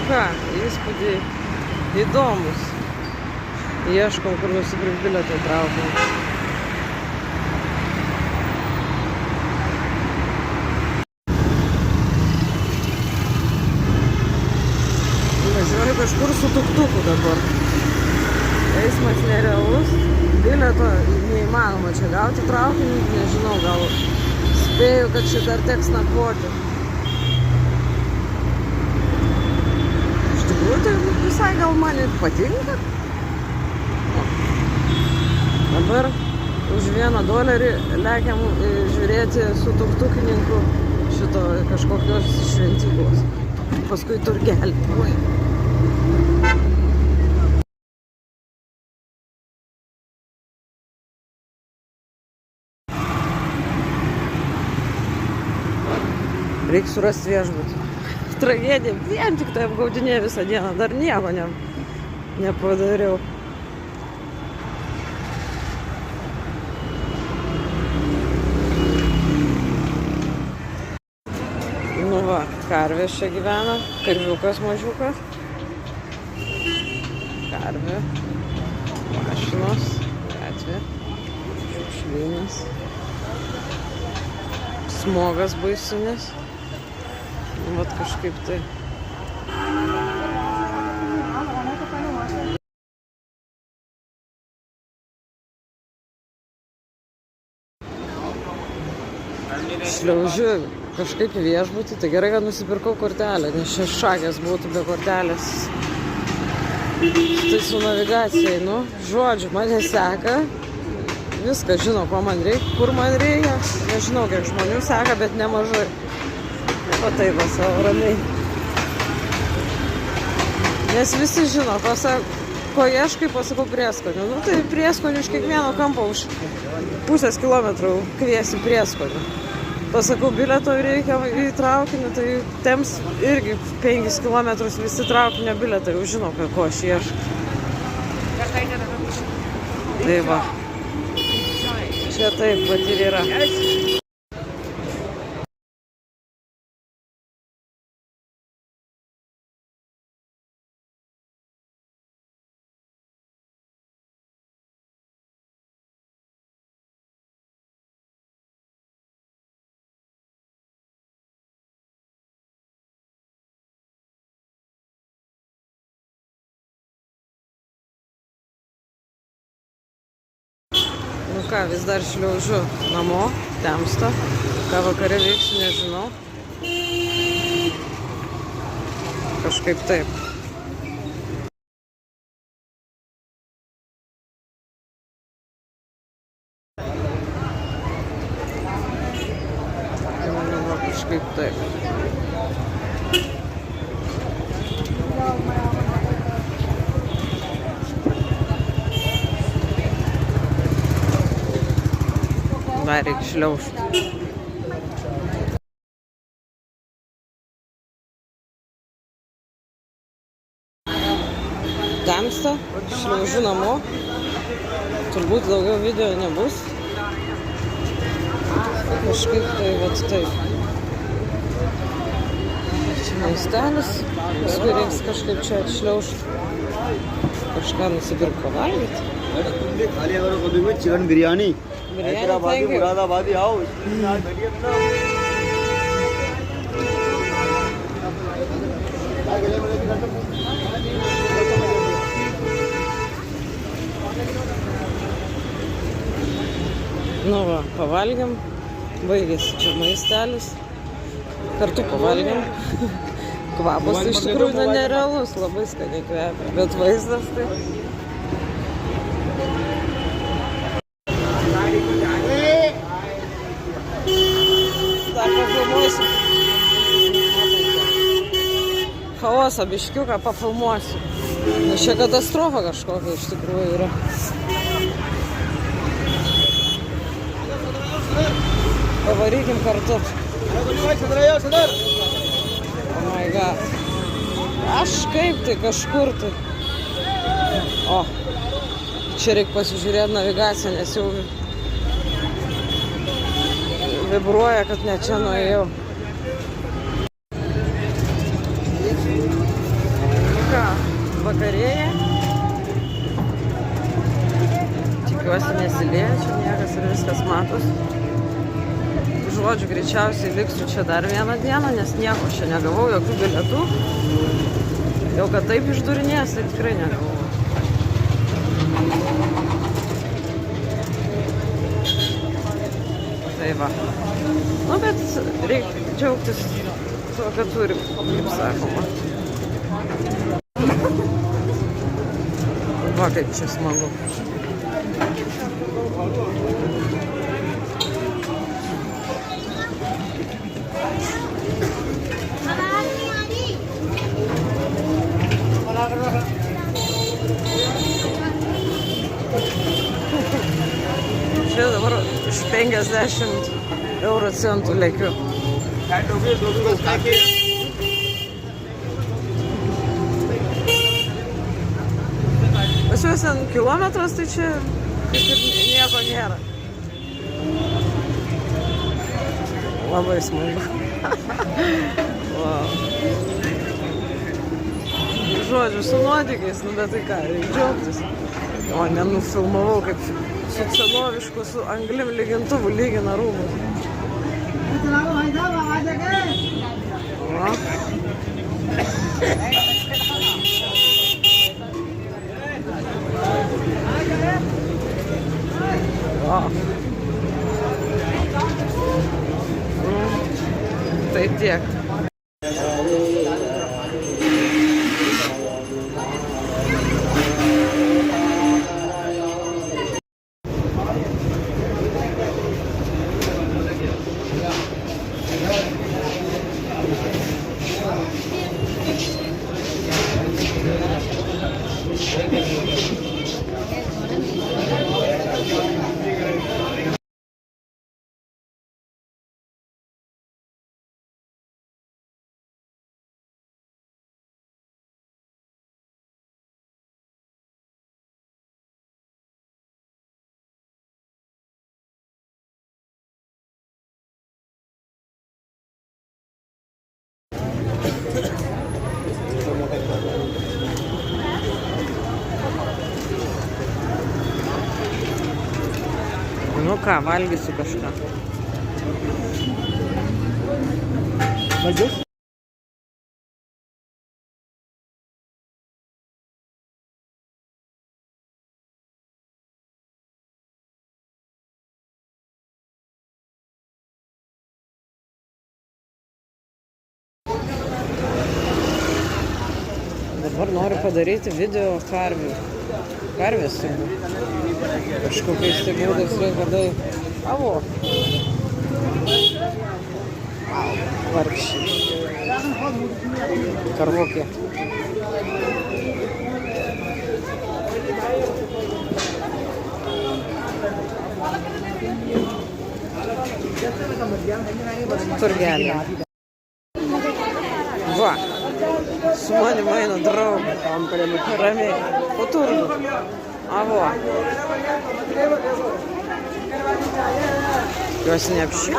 ką, įspūdžiai įdomus. Ieškom, kur nusipirkti bilietą į traukinį. Važiuoju kažkur su tuktuku dabar. Eismas nerealus. Bilieto neįmanoma čia gauti traukinį. Nežinau, gal spėju, kad čia dar teks nakvoti. Iš tikrųjų, tai visai gal man ir patinka. Dabar už $1 lekiam žiūrėti su tuktukininku šito kažkokios šventyklos. Paskui turgelį. Reikia surasti viešbutį. Tragedija. Vien tik tai apgaudinė visą dieną. Dar nieko nepadariau. Nu va, karvės čia gyvena. Karviukas mažiukas. Karvė. Mašinos. Gatvė. Šiukšlynas. Smogas baisinis. Vat kažkaip tai. Šliaužiu kažkaip į viešbutį, tai gerai, kad nusipirkau kortelę, nes čia šakės būtų be kortelės. Tai su navigacija, nu, žodžiu, mane seka. Viską žino, ko man reikia, kur man reikia. Nežinau, kiek žmonių seka, bet nemažai. O taip, savo ramiai. Nes visi žino, ko ieškai, pasakau prieskonių. Nu tai prieskonių iš kiekvieno kampo už pusės kilometrų kviesi prieskonių. Pasakau, bilieto reikia į traukinį, tai temps irgi 5 kilometrus visi traukinio bilietai, jau žino, ko aš ieškai. Tai va. Čia taip pat ir yra. Nu ką, vis dar šliaužiu namo, temsta. Ką vakare veiksiu, nežinau. Kažkaip taip. Kažkaip taip. Dar reikia šliaužti. Temsta, šliaužiu namo. Turbūt daugiau video nebus. Kažkaip tai vat taip. Čia maistelis. Paskui reiks kažkaip čia atšliaužti. Kažką nusipirkt pavalgyti. Chicken biryani Hyderabadi Moradabadi आओ Nu va, pavalgėm, baigėsi čia maistelis, kartu pavalgėm. Kvapas iš tikrųjų nerealus, labai skaniai kvepia, bet vaizdas tai. Dar pafilmuosiu. Chaosą biškiuką pafilmuosiu. Nes čia katastrofa kažkokia iš tikrųjų yra. Pavarykim kartu. Oh my god. Kažkaip tai kažkur tai. O, čia reikia pasižiūrėti navigaciją, nes jau vibruoja, kad ne čia nuėjau. vakarėja. Tikiuosi nesiliečia niekas ir viskas matos. Žodžiu, greičiausiai liksiu čia dar vieną dieną, nes nieko čia negavau, jokių bilietų. Jau kad taip išdurinės, tai tikrai negavau. Tai va. Nu, bet reikia džiaugtis tuo, kad turim, kaip sakoma. Va, kaip čia smagu. Čia dabar iš 50 euro centų lekiu. Pas juos ten kilometras, tai čia kaip ir nieko nėra. Labai smagu. Wow. Žodžiu, su nuotykiais, nu bet tai ką, reikia džiaugtis. O nenufilmavau, kaip su senovišku, su anglim lygintuvu lygina rūmus. Tai tiek. Nu ką, valgysiu kažką. Važiuos? Dabar noriu padaryti video karvių. Karvės turbūt. Kažkokiais tai būdais reikia daryti. Avo. Vargšiai. Karvukė. Turgelė. Va. Su manim eina draugė. Ramiai. Po turgų. Avo. Juos neapšyks.